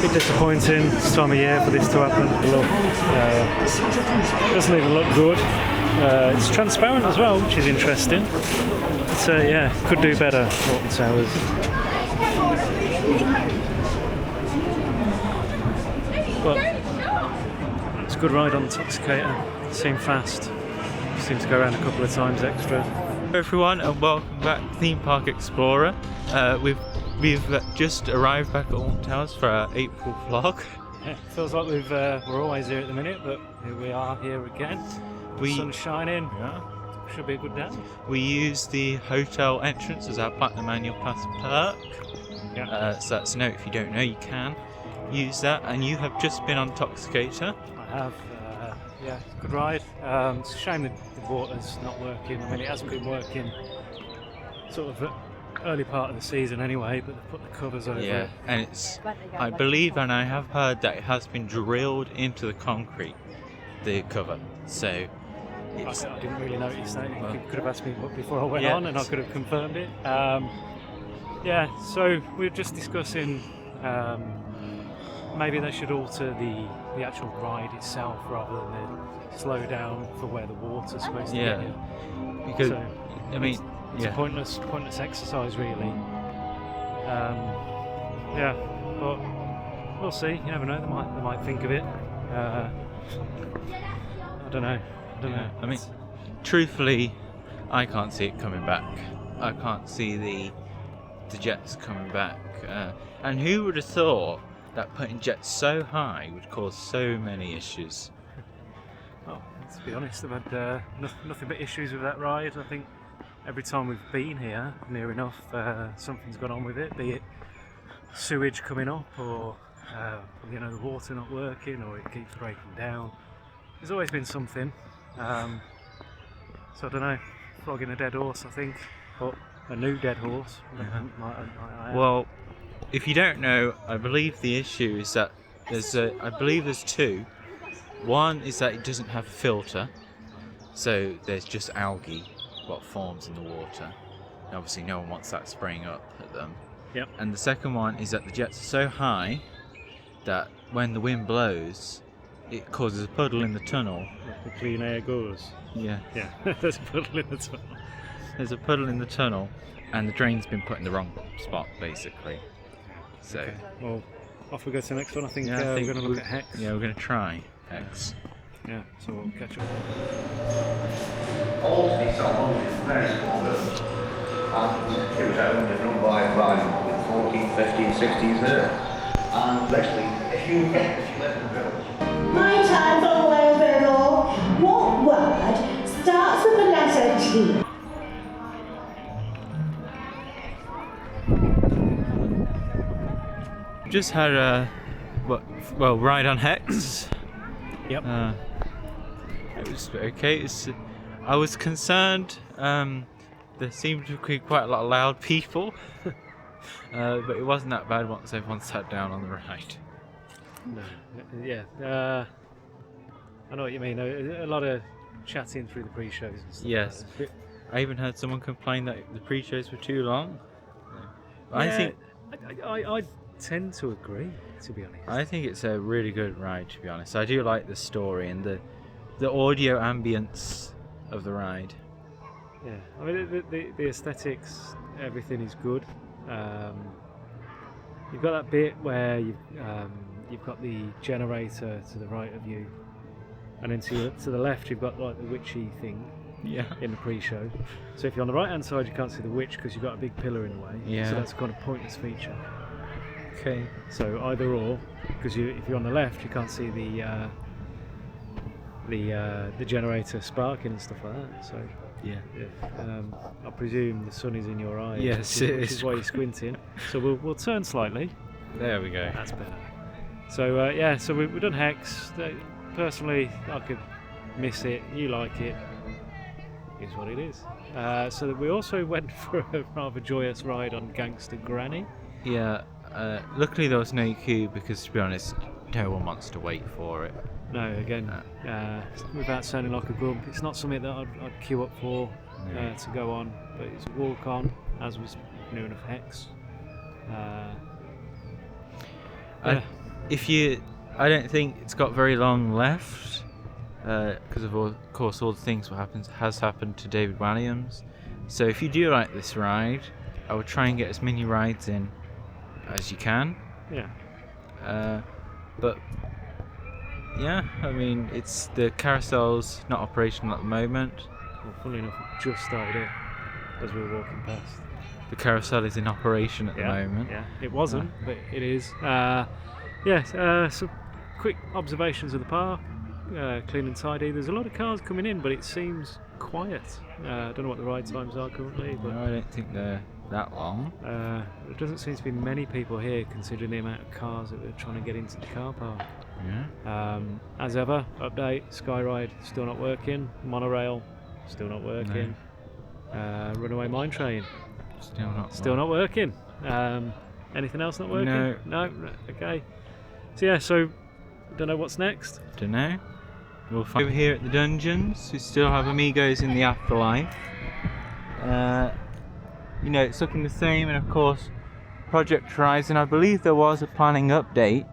bit disappointing this time of year for this to happen. Look, doesn't even look good. It's transparent as well, which is interesting. So yeah, could do better, Alton Towers. But it's a good ride on the Toxicator. Seemed fast. Seemed to go around a couple of times extra. Hello everyone, and welcome back to Theme Park Explorer. We've just arrived back at Alton Towers for our April vlog. Yeah, feels like we're always here at the minute, but here we are here again. The sun's shining. Yeah. Should be a good day. We use the hotel entrance as our Platinum Annual Pass perk. Yeah. So that's a note, if you don't know, you can use that. And you have just been on Toxicator. I have. Yeah, good ride. It's a shame that the water's not working. I mean, it hasn't been working sort of early part of the season anyway, but they've put the covers over it. And it's, I believe, and I have heard that it has been drilled into the concrete, the cover. So it's, I didn't really notice that. You could have asked me before I went on, and I could have confirmed it. Yeah, so we were just discussing maybe they should alter the actual ride itself rather than the slow down for where the water's supposed to get you. Because so I mean, it's a pointless exercise really. Yeah, but we'll see. You never know. They might think of it. I don't know. I mean, truthfully, I can't see it coming back. I can't see the jets coming back. And who would have thought that putting jets so high would cause so many issues? Well, to be honest, I've had nothing but issues with that ride. I think every time we've been here, near enough, something's gone on with it, be it sewage coming up or the water not working, or it keeps breaking down. There's always been something. So I don't know, flogging a dead horse, I think, but a new dead horse. Well, if you don't know, I believe the issue is that there's two. One is that it doesn't have a filter, so there's just algae what forms in the water. And obviously no one wants that spraying up at them. Yep. And the second one is that the jets are so high that when the wind blows, it causes a puddle in the tunnel. The clean air goes. Yeah. There's a puddle in the tunnel. There's a puddle in the tunnel, and the drain's been put in the wrong spot, basically. So. Okay. Well, off we go to the next one. I think we're going to look at Hex. Yeah, we're going to try Hex. Yeah, so we'll catch up. All these songs is very small village, and it was owned and run by 14th, 15th, 16th there. And literally, if you live in the village. My time from Wales. What word starts with the letter T? Just had a ride on Hex. Yep. It was okay. I was concerned. There seemed to be quite a lot of loud people, but it wasn't that bad once everyone sat down on the ride. No. Yeah. I know what you mean. A lot of chatting through the pre-shows and stuff. Yes. I even heard someone complain that the pre-shows were too long. Yeah, I tend to agree, to be honest. I think it's a really good ride, to be honest. I do like the story and the audio ambience of the ride. Yeah, I mean the aesthetics, everything is good. You've got that bit where you've got the generator to the right of you, and then to the left you've got like the witchy thing. Yeah. In the pre-show. So if you're on the right hand side, you can't see the witch because you've got a big pillar in the way. Yeah. So that's a kind of pointless feature. Okay. So either or, because if you're on the left, you can't see the generator sparking and stuff like that. So yeah. I presume the sun is in your eye. Yes, which is why you're squinting. So we'll turn slightly. There we go. That's better. So so we've done Hex. Personally, I could miss it. You like it. Is what it is. So that we also went for a rather joyous ride on Gangster Granny. Yeah. Luckily there was no queue because, to be honest, no one wants to wait for it. No, again, without sounding like a grump, it's not something that I'd queue up for to go on, but it's a walk on, as was new enough Hex. I don't think it's got very long left, because of course all the things has happened to David Walliams. So if you do like this ride, I would try and get as many rides in as you can. Yeah. But yeah, I mean, the carousel's not operational at the moment. Well, funnily enough, we just started it as we were walking past. The carousel is in operation at the moment. Yeah, it wasn't, but it is. Some quick observations of the park. Clean and tidy. There's a lot of cars coming in, but it seems quiet. I don't know what the ride times are currently, but No, I don't think they're that long. there doesn't seem to be many people here, considering the amount of cars that are trying to get into the car park. Yeah. As ever, update: Skyride still not working. Monorail still not working. Runaway Mine Train Still not working. Anything else not working? No. No. Okay. So yeah. So don't know what's next. Don't know. We'll find over here at the dungeons. We still have amigos in the afterlife. It's looking the same, and of course, Project Horizon. I believe there was a planning update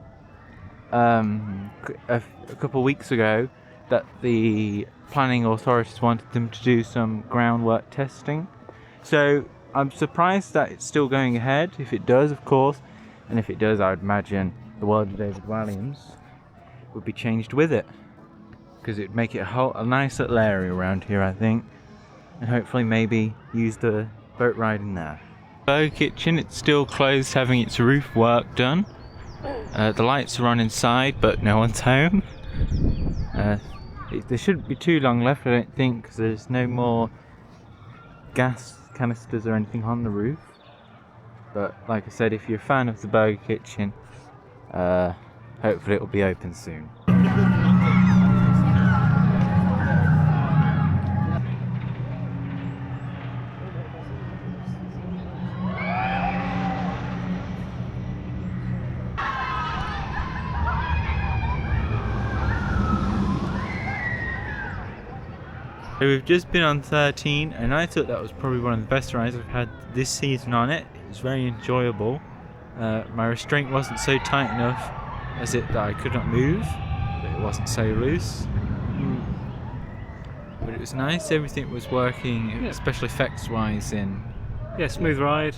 a couple of weeks ago that the planning authorities wanted them to do some groundwork testing. So I'm surprised that it's still going ahead. If it does, of course, and if it does, I would imagine the world of David Walliams would be changed with it, because it would make it a nice little area around here, I think, and hopefully maybe use the boat ride in there. Burger Kitchen, it's still closed, having its roof work done. The lights are on inside, but no one's home. There shouldn't be too long left, I don't think, because there's no more gas canisters or anything on the roof. But like I said, if you're a fan of the Burger Kitchen, hopefully it will be open soon. So we've just been on 13, and I thought that was probably one of the best rides I've had this season on it. It was very enjoyable. My restraint wasn't so tight enough as it that I could not move, but it wasn't so loose. But it was nice, everything was working, special effects wise in. Yeah, smooth ride.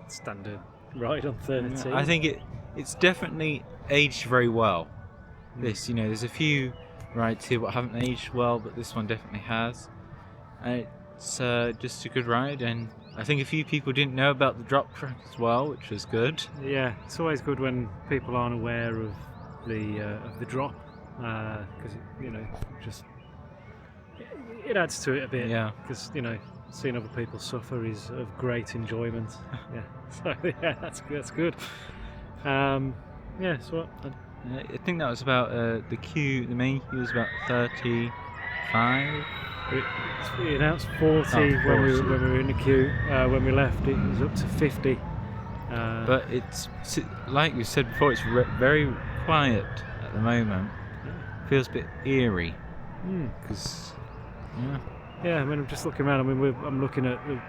Standard ride on 13. I think it's definitely aged very well. There's a few rides here what haven't aged well, but this one definitely has. And it's just a good ride, and I think a few people didn't know about the drop track as well, which was good. Yeah, it's always good when people aren't aware of the drop, because it adds to it a bit. Yeah. Because seeing other people suffer is of great enjoyment. Yeah. So yeah, that's good. So I think that was about the queue. The main queue was about 35. We announced 40 when we were in the queue. When we left, it was up to 50. But it's like we said before, it's very quiet at the moment. Feels a bit eerie. Because I mean, I'm just looking around. I mean, I'm looking at the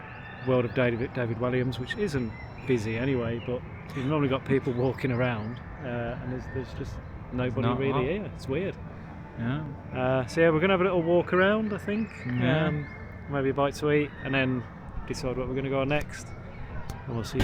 world of David Walliams, which isn't busy anyway, but you've normally got people walking around, and there's just nobody really here. It's weird. Yeah. So we're gonna have a little walk around, I think. Yeah. Maybe a bite to eat, and then decide what we're gonna go on next. And we'll see.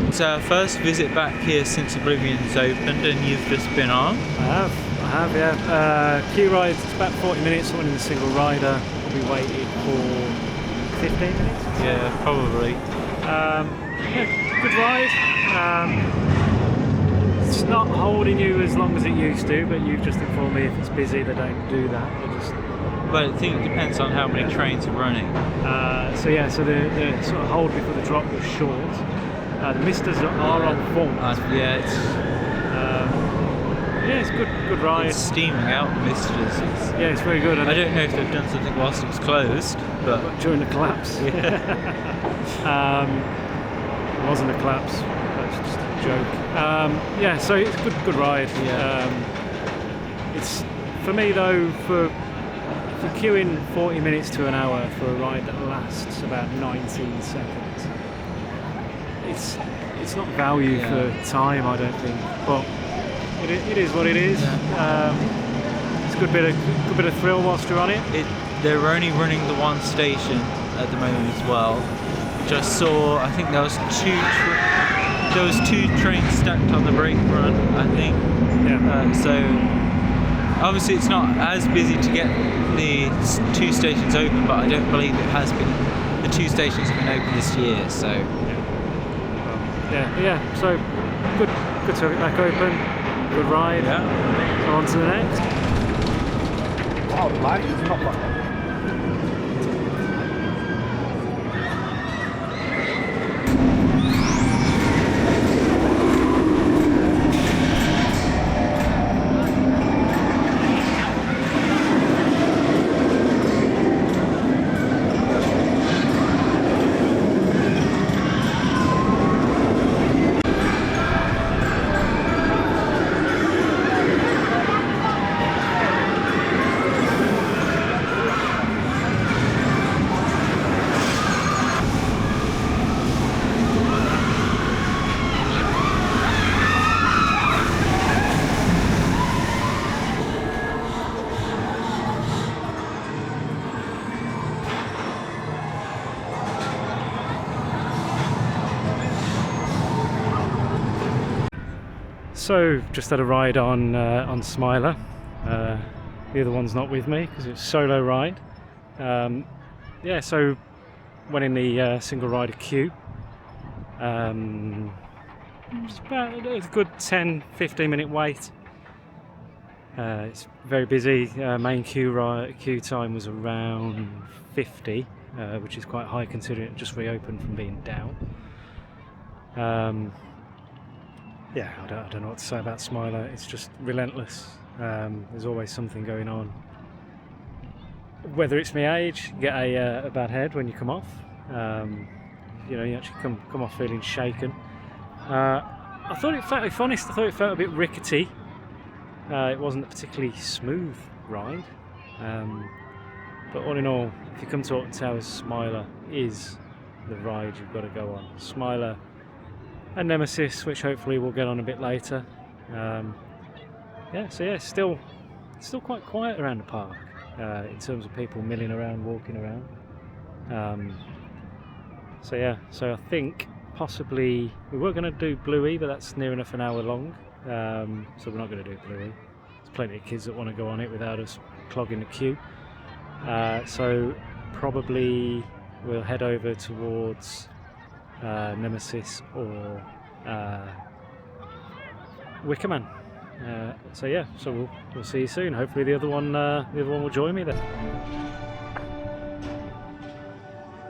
It's our first visit back here since Oblivion's opened, and you've just been on. I have, yeah. Queue ride, it's about 40 minutes, someone in a single rider. We waited for 15 minutes? Yeah, probably. Good ride. It's not holding you as long as it used to, but you've just informed me if it's busy they don't do that. But I think it depends on how many trains are running. So the sort of hold before the drop was short. The misters are on full. Yeah, it's Yeah, it's good ride. it's steaming out the misters. Yeah, it's very good. I don't know if they've done something whilst it was closed, but During the collapse. yeah. It wasn't a collapse. That's just a joke. Yeah, so it's good ride. Yeah. It's for me though, for queuing 40 minutes to an hour for a ride that lasts about 19 seconds. It's not value for time, I don't think, but it is what it is. It's a good bit of thrill whilst you're on it. They're only running the one station at the moment as well. Just saw, I think there was two trains stacked on the brake run, I think. Yeah. So obviously it's not as busy to get the two stations open, but I don't believe it has been. The two stations have been open this year, so yeah. So good to have it back open. Good ride. yeah. So on to the next. Wow, the light is not like So just had a ride on Smiler. The other one's not with me because it's a solo ride. Yeah, so went in the single rider queue. It's about a good 10-15 minute wait. It's very busy. Main queue time was around 50, which is quite high considering it just reopened from being down. Yeah, I don't know what to say about Smiler. It's just relentless. There's always something going on. Whether it's my age, you get a bad head when you come off. You know, you actually come off feeling shaken. I thought it felt, if honest, I thought it felt a bit rickety. It wasn't a particularly smooth ride. But all in all, if you come to Alton Towers, Smiler is the ride you've got to go on. Smiler and Nemesis, which hopefully we'll get on a bit later. Yeah, so yeah, still quite quiet around the park in terms of people milling around, walking around. So yeah, so I think possibly we were going to do Bluey, but that's near enough an hour long, so we're not going to do Bluey. There's plenty of kids that want to go on it without us clogging the queue. So probably we'll head over towards Nemesis or Wickerman. So yeah, so we'll see you soon. Hopefully the other one will join me there.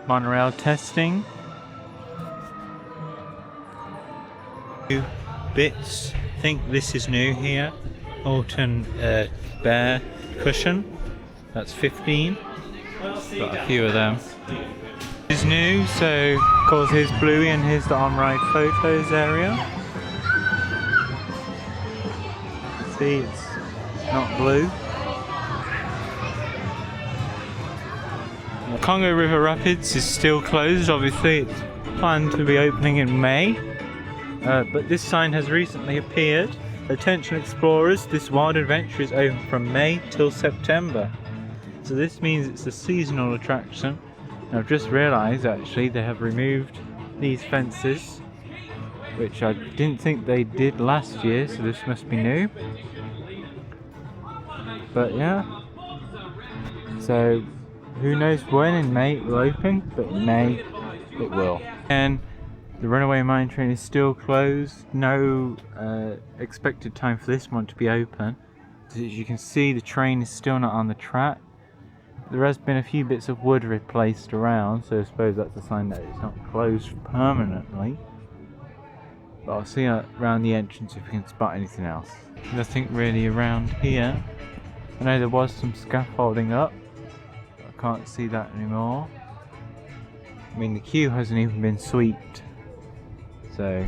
Monorail testing. New bits. I think this is new here. Alton Bear cushion. That's 15. Got a few of them. Is new, so of course here's Bluey and here's the on-ride photos area. See, it's not blue. Congo River Rapids is still closed, obviously it's planned to be opening in May. But this sign has recently appeared. Attention explorers, this wild adventure is open from May till September. So this means it's a seasonal attraction. And I've just realised actually they have removed these fences, which I didn't think they did last year, so this must be new. But yeah, so who knows when in May it will open, but in May it will. And the Runaway Mine Train is still closed. No expected time for this one to be open. As you can see, the train is still not on the track. There has been a few bits of wood replaced around, so I suppose that's a sign that it's not closed permanently. But I'll see around the entrance if we can spot anything else. Nothing really around here. I know there was some scaffolding up. I can't see that anymore. I mean, the queue hasn't even been swept. So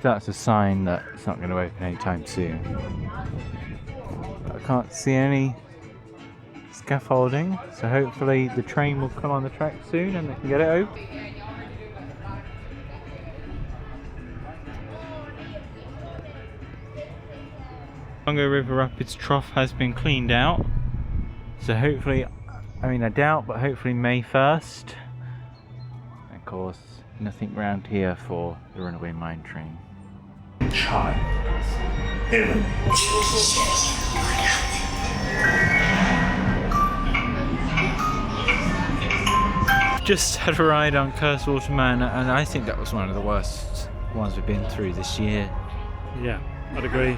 that's a sign that it's not going to open anytime soon. But I can't see any scaffolding, so hopefully the train will come on the track soon and they can get it open. Congo River Rapids Trough has been cleaned out, so hopefully, I mean I doubt, but hopefully May 1st. Of course, nothing around here for the runaway mine train. Just had a ride on Cursewater Manor, and I think that was one of the worst ones we've been through this year. Yeah, I'd agree.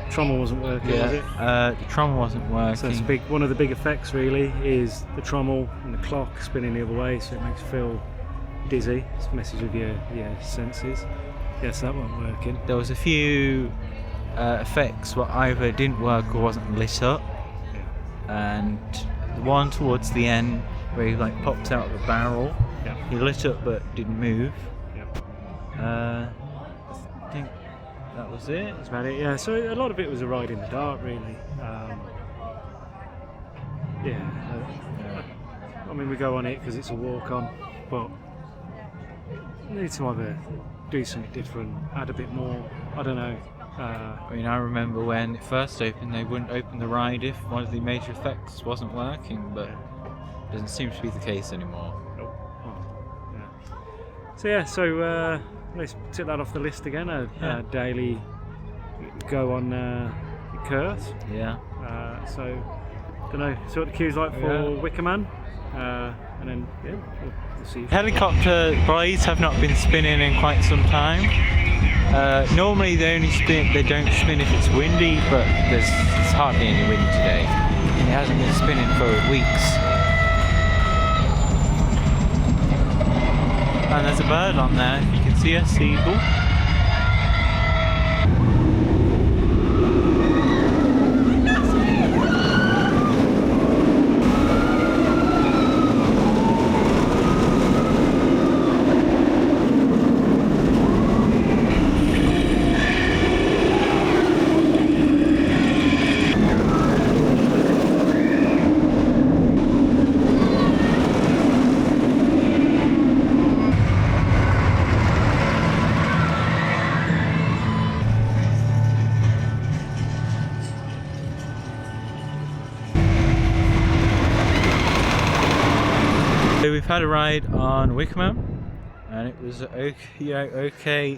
Trommel wasn't working, was it? The trommel wasn't working. So it's big. One of the big effects really is the trommel and the clock spinning the other way, so it makes you feel dizzy. It messes with your senses. Yes, that wasn't working. There was a few effects what either didn't work or wasn't lit up, and the one towards the end where he like popped out of the barrel, he lit up but didn't move. I think that was it. That's about it. Yeah. So a lot of it was a ride in the dark, really. I mean, we go on it because it's a walk on, but we need to either do something different, add a bit more. I don't know. I mean, I remember when it first opened, they wouldn't open the ride if one of the major effects wasn't working, but it doesn't seem to be the case anymore. Nope. Oh, yeah. So let's tick that off the list again. A daily go on Curse. Yeah. So don't know. See what the queue's like for Wicker Man, and then we'll see. Helicopter blades have not been spinning in quite some time. Normally they don't spin if it's windy, but there's hardly any wind today. And it hasn't been spinning for weeks. And there's a bird on there, you can see a seagull. So we've had a ride on Wicker Man, and it was okay.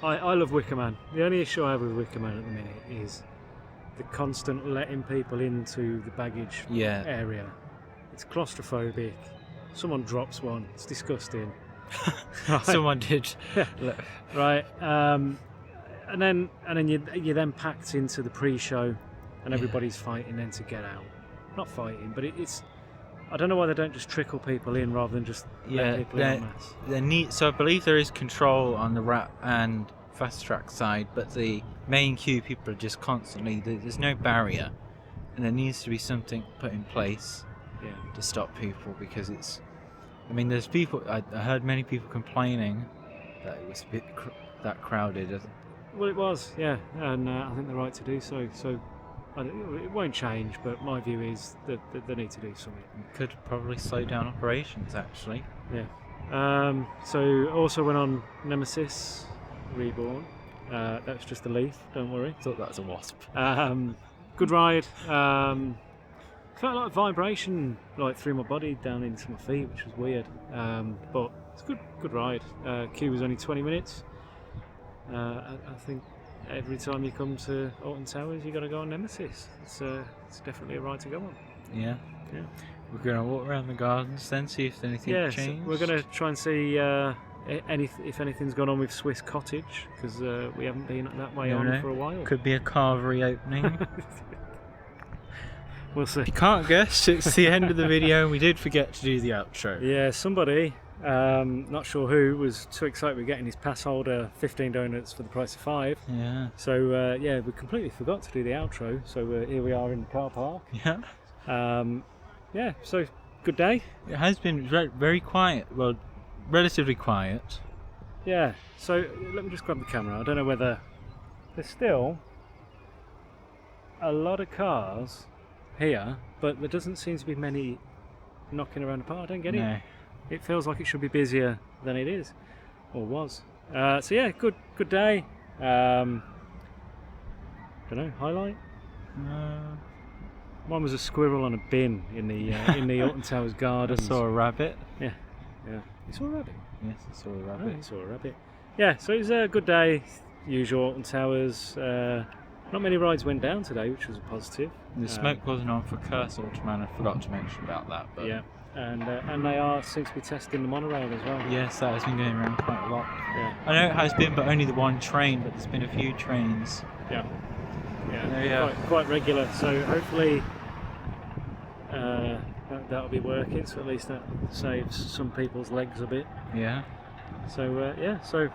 I love Wicker Man. The only issue I have with Wicker Man at the minute is the constant letting people into the baggage area. It's claustrophobic. Someone drops one. It's disgusting. Someone did. Right. And then you're then packed into the pre-show, and everybody's fighting then to get out. Not fighting, but it's. I don't know why they don't just trickle people in rather than just let people in en masse. So I believe there is control on the wrap and fast track side, but the main queue people are just constantly. There's no barrier, and there needs to be something put in place to stop people, because it's. I mean, there's people. I heard many people complaining that it was a bit that crowded. Well, it was, and I think they're right to do so. So. It won't change, but my view is that they need to do something. It could probably slow down operations, actually. Yeah. So also went on Nemesis Reborn. That's just a leaf. Don't worry. Thought that was a wasp. Good ride. Felt like vibration like through my body down into my feet, which was weird. But it's a good ride. Queue was only 20 minutes. I think. Every time you come to Alton Towers, you got to go on Nemesis. It's definitely a ride to go on. Yeah. We're going to walk around the gardens then, see if anything changed. So we're going to try and see if anything's gone on with Swiss Cottage, because we haven't been that way for a while. Could be a carvery opening. We'll see. If you can't guess, it's the end of the video, and we did forget to do the outro. Yeah, somebody Not sure who was too excited with getting his pass holder 15 donuts for the price of 5. Yeah. So yeah, we completely forgot to do the outro. So here we are in the car park. Yeah. Yeah. So good day. It has been very quiet. Well, relatively quiet. Yeah. So let me just grab the camera. I don't know whether there's still a lot of cars here, but there doesn't seem to be many knocking around the park. I don't get it. It feels like it should be busier than it is, or was. So yeah, good day. Don't know, highlight. One was a squirrel on a bin in the Alton Towers gardens. I saw a rabbit. Yeah. You saw a rabbit? Yes, I saw a rabbit. Oh, you saw a rabbit. Yeah, so it was a good day. Usual Alton Towers. Not many rides went down today, which was a positive. The smoke wasn't on for Curse Automan. I forgot to mention about that. But yeah, and they seem to be testing the monorail as well. yes, that has been going around quite a lot. Yeah. I know it has been, but only the one train. But there's been a few trains. Yeah. Yeah. Quite regular. So hopefully that'll be working. So at least that saves some people's legs a bit. Yeah. So so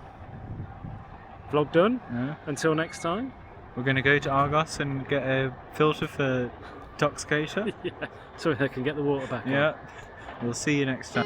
vlog done. Yeah. Until next time. We're going to go to Argos and get a filter for Toxicator. Yeah. So they can get the water back on. Yeah. We'll see you next time.